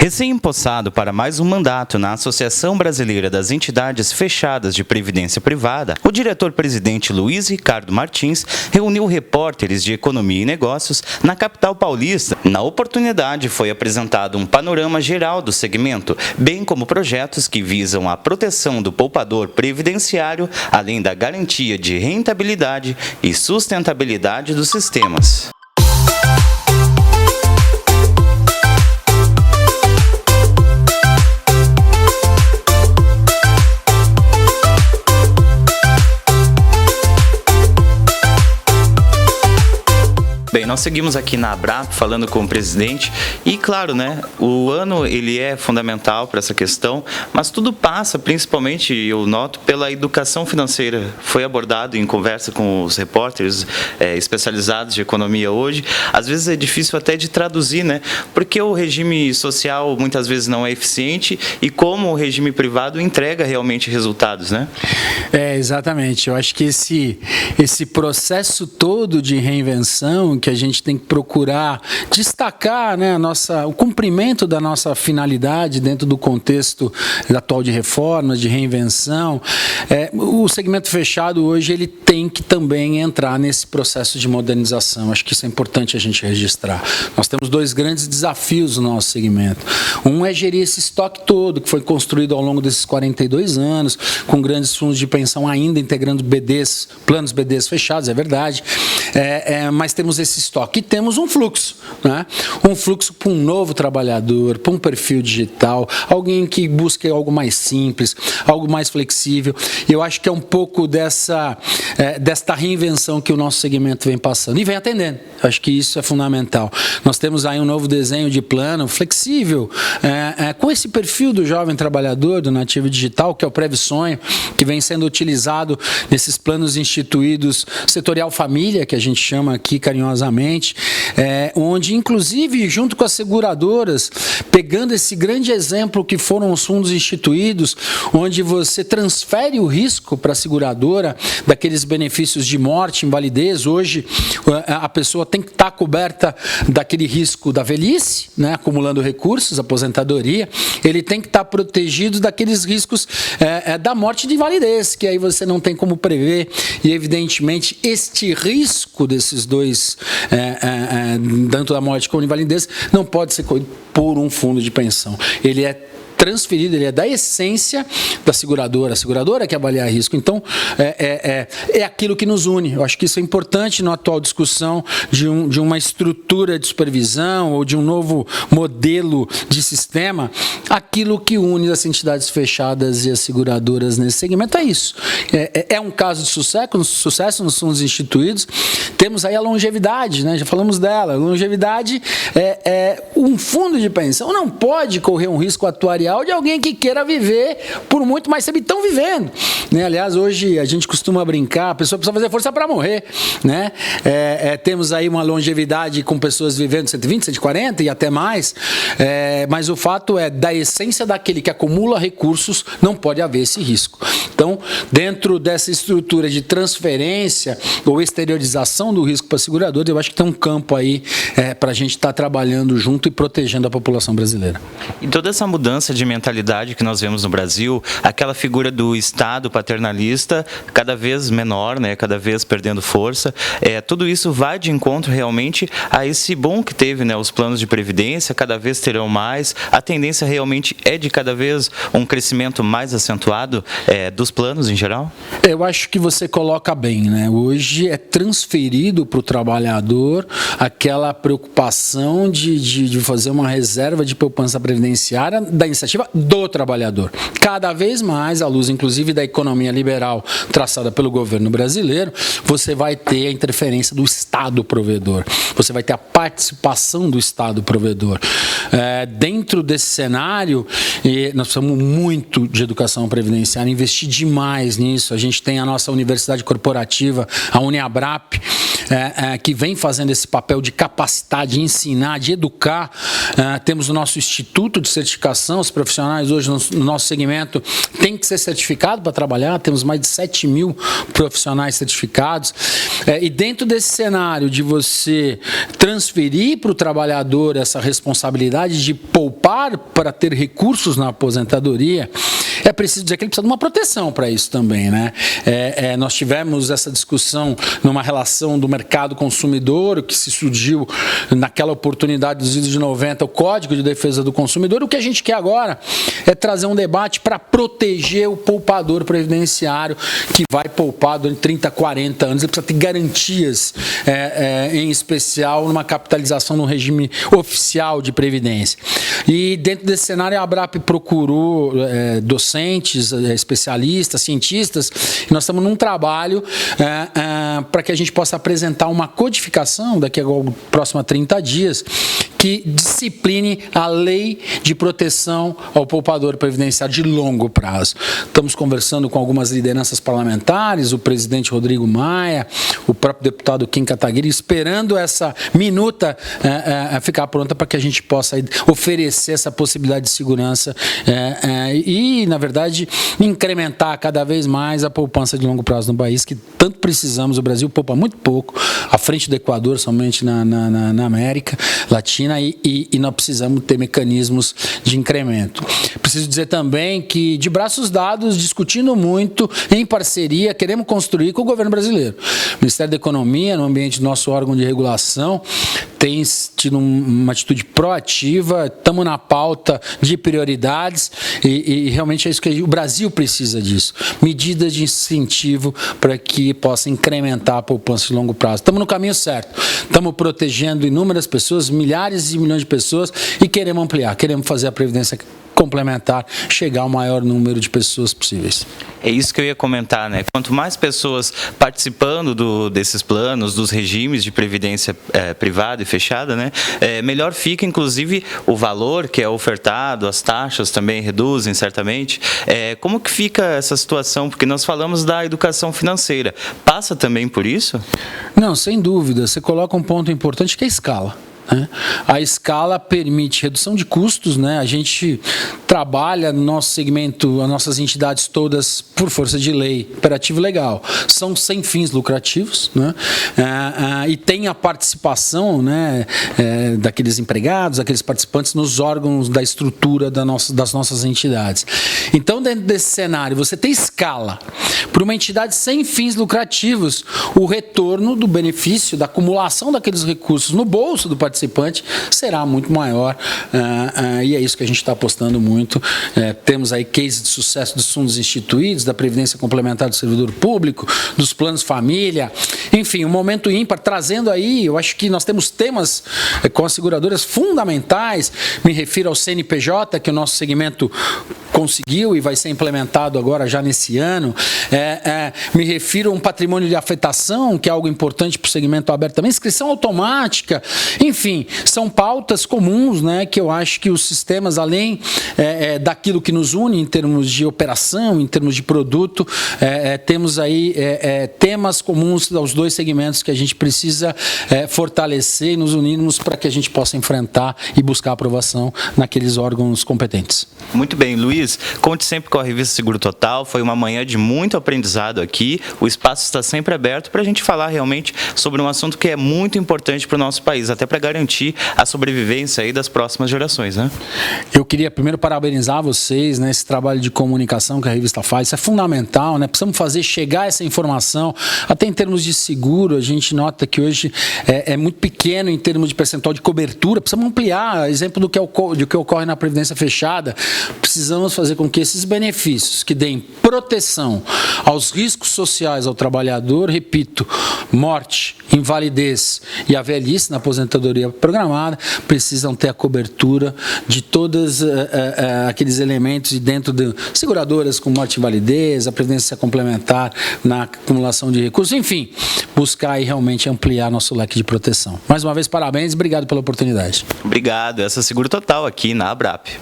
Recém-empossado para mais um mandato na Associação Brasileira das Entidades Fechadas de Previdência Privada, o diretor-presidente Luiz Ricardo Martins reuniu repórteres de economia e negócios na capital paulista. Na oportunidade, foi apresentado um panorama geral do segmento, bem como projetos que visam a proteção do poupador previdenciário, além da garantia de rentabilidade e sustentabilidade dos sistemas. Bem, nós seguimos aqui na Abrap falando com o presidente e, claro, né, o ano ele é fundamental para essa questão, mas tudo passa, principalmente, eu noto, pela educação financeira. Foi abordado em conversa com os repórteres especializados de economia hoje. Às vezes é difícil até de traduzir, né, porque o regime social muitas vezes não é eficiente e como o regime privado entrega realmente resultados, né? Exatamente. Eu acho que esse processo todo de reinvenção que a gente tem que procurar destacar, né, o cumprimento da nossa finalidade dentro do contexto atual de reformas, de reinvenção. O segmento fechado hoje ele tem que também entrar nesse processo de modernização. Acho que isso é importante a gente registrar. Nós temos dois grandes desafios no nosso segmento. Um é gerir esse estoque todo que foi construído ao longo desses 42 anos, com grandes fundos de pensão ainda integrando BDs, planos BDs fechados, é verdade. Mas temos esse estoque e temos um fluxo, né? Um fluxo para um novo trabalhador, para um perfil digital, alguém que busque algo mais simples, algo mais flexível. E eu acho que é um pouco desta reinvenção que o nosso segmento vem passando e vem atendendo. Eu acho que isso é fundamental. Nós temos aí um novo desenho de plano flexível, com esse perfil do jovem trabalhador, do nativo digital, que é o Previsonho, que vem sendo utilizado nesses planos instituídos setorial família, que a gente chama aqui carinhosamente, onde inclusive junto com as seguradoras, pegando esse grande exemplo que foram os fundos instituídos, onde você transfere o risco para a seguradora daqueles benefícios de morte, invalidez. Hoje a pessoa tem que estar coberta daquele risco da velhice, né, acumulando recursos, aposentadoria. Ele tem que estar protegido daqueles riscos da morte de invalidez, que aí você não tem como prever. E evidentemente este risco desses dois, tanto da morte como da invalidez, não pode ser por um fundo de pensão. Ele é transferido, ele é da essência da seguradora, a seguradora que avalia risco. Então, é aquilo que nos une. Eu acho que isso é importante na atual discussão de uma estrutura de supervisão ou de um novo modelo de sistema. Aquilo que une as entidades fechadas e as seguradoras nesse segmento é isso. É um caso de sucesso nos fundos instituídos. Temos aí a longevidade, né? Já falamos dela. A longevidade um fundo de pensão não pode correr um risco atuarial de alguém que queira viver por muito mais tempo. Estão vivendo, né? Aliás, hoje a gente costuma brincar, a pessoa precisa fazer força para morrer, né? Temos aí uma longevidade com pessoas vivendo 120, 140 e até mais, mas o fato da essência daquele que acumula recursos, não pode haver esse risco. Então, dentro dessa estrutura de transferência ou exteriorização do risco para a seguradora, eu acho que tem um campo aí para a gente estar trabalhando junto e protegendo a população brasileira. E toda essa mudança de mentalidade que nós vemos no Brasil, aquela figura do Estado paternalista cada vez menor, né, cada vez perdendo força, tudo isso vai de encontro realmente a esse boom que teve, né, os planos de previdência, cada vez terão mais, a tendência realmente é de cada vez um crescimento mais acentuado dos planos em geral? Eu acho que você coloca bem, né? Hoje é transferido para o trabalhador aquela preocupação de fazer uma reserva de poupança previdenciária da iniciativa do trabalhador. Cada vez mais, à luz inclusive da economia liberal traçada pelo governo brasileiro, você vai ter a interferência do Estado provedor, você vai ter a participação do Estado provedor. Dentro desse cenário, nós precisamos muito de educação previdenciária, investir demais nisso. A gente tem a nossa universidade corporativa, a Uniabrap, que vem fazendo esse papel de capacitar, de ensinar, de educar. Temos o nosso Instituto de Certificação. Os profissionais hoje no nosso segmento têm que ser certificados para trabalhar. Temos mais de 7 mil profissionais certificados. E dentro desse cenário de você transferir para o trabalhador essa responsabilidade de poupar para ter recursos na aposentadoria, é preciso dizer que ele precisa de uma proteção para isso também, né? Nós tivemos essa discussão numa relação do mercado consumidor, que se surgiu naquela oportunidade dos anos de 90, o Código de Defesa do Consumidor. O que a gente quer agora é trazer um debate para proteger o poupador previdenciário que vai poupar durante 30, 40 anos. Ele precisa ter garantias, em especial numa capitalização no regime oficial de previdência. E dentro desse cenário, a ABRAP procurou docentes, especialistas, cientistas, e nós estamos num trabalho para que a gente possa apresentar uma codificação daqui a próximo a 30 dias que discipline a lei de proteção ao poupador previdenciário de longo prazo. Estamos conversando com algumas lideranças parlamentares, o presidente Rodrigo Maia, o próprio deputado Kim Kataguiri, esperando essa minuta ficar pronta para que a gente possa oferecer essa possibilidade de segurança e, na verdade, incrementar cada vez mais a poupança de longo prazo no país, que tanto precisamos. O Brasil poupa muito pouco, à frente do Equador, somente na América Latina, e nós precisamos ter mecanismos de incremento. Preciso dizer também que, de braços dados, discutindo muito, em parceria, queremos construir com o governo brasileiro. O Ministério da Economia, no ambiente do nosso órgão de regulação, tem tido uma atitude proativa, estamos na pauta de prioridades e realmente é isso que o Brasil precisa disso. Medidas de incentivo para que possa incrementar a poupança de longo prazo. Estamos no caminho certo. Estamos protegendo inúmeras pessoas, milhares e milhões de pessoas, e queremos ampliar, queremos fazer a previdência complementar, chegar ao maior número de pessoas possíveis. É isso que eu ia comentar, né? Quanto mais pessoas participando desses planos, dos regimes de previdência privada e fechada, né? Melhor fica, inclusive, o valor que é ofertado, as taxas também reduzem, certamente. Como que fica essa situação? Porque nós falamos da educação financeira. Passa também por isso? Não, sem dúvida. Você coloca um ponto importante que é a escala. A escala permite redução de custos, né? A gente trabalha no nosso segmento, as nossas entidades todas por força de lei, imperativo legal, são sem fins lucrativos, né? E tem a participação, né, daqueles empregados, aqueles participantes nos órgãos da estrutura das nossas entidades. Então, dentro desse cenário, você tem escala. Para uma entidade sem fins lucrativos, o retorno do benefício, da acumulação daqueles recursos no bolso do participante será muito maior, e é isso que a gente está apostando muito. Temos aí cases de sucesso dos fundos instituídos, da Previdência Complementar do Servidor Público, dos planos família, enfim, um momento ímpar, trazendo aí, eu acho que nós temos temas com as seguradoras fundamentais, me refiro ao CNPJ, que o nosso segmento conseguiu e vai ser implementado agora já nesse ano, me refiro a um patrimônio de afetação, que é algo importante para o segmento aberto também, inscrição automática, enfim, são pautas comuns, né, que eu acho que os sistemas, além daquilo que nos une em termos de operação, em termos de produto, temos aí temas comuns aos dois segmentos que a gente precisa fortalecer e nos unirmos para que a gente possa enfrentar e buscar aprovação naqueles órgãos competentes. Muito bem, Luiz, conte sempre com a Revista Seguro Total, foi uma manhã de muito aprendizado aqui, o espaço está sempre aberto para a gente falar realmente sobre um assunto que é muito importante para o nosso país, até para garantir a sobrevivência aí das próximas gerações, né? Eu queria primeiro parabenizar vocês, né, esse trabalho de comunicação que a revista faz, isso é fundamental, né? Precisamos fazer chegar essa informação, até em termos de seguro, a gente nota que hoje é muito pequeno em termos de percentual de cobertura, precisamos ampliar, exemplo do que ocorre na Previdência Fechada, precisamos fazer com que esses benefícios que deem proteção aos riscos sociais ao trabalhador, repito, morte, invalidez e a velhice na aposentadoria programada, precisam ter a cobertura de todos aqueles elementos e dentro de seguradoras com morte e invalidez, a previdência complementar na acumulação de recursos, enfim, buscar aí realmente ampliar nosso leque de proteção. Mais uma vez, parabéns e obrigado pela oportunidade. Obrigado, essa é Seguro Total aqui na ABRAP.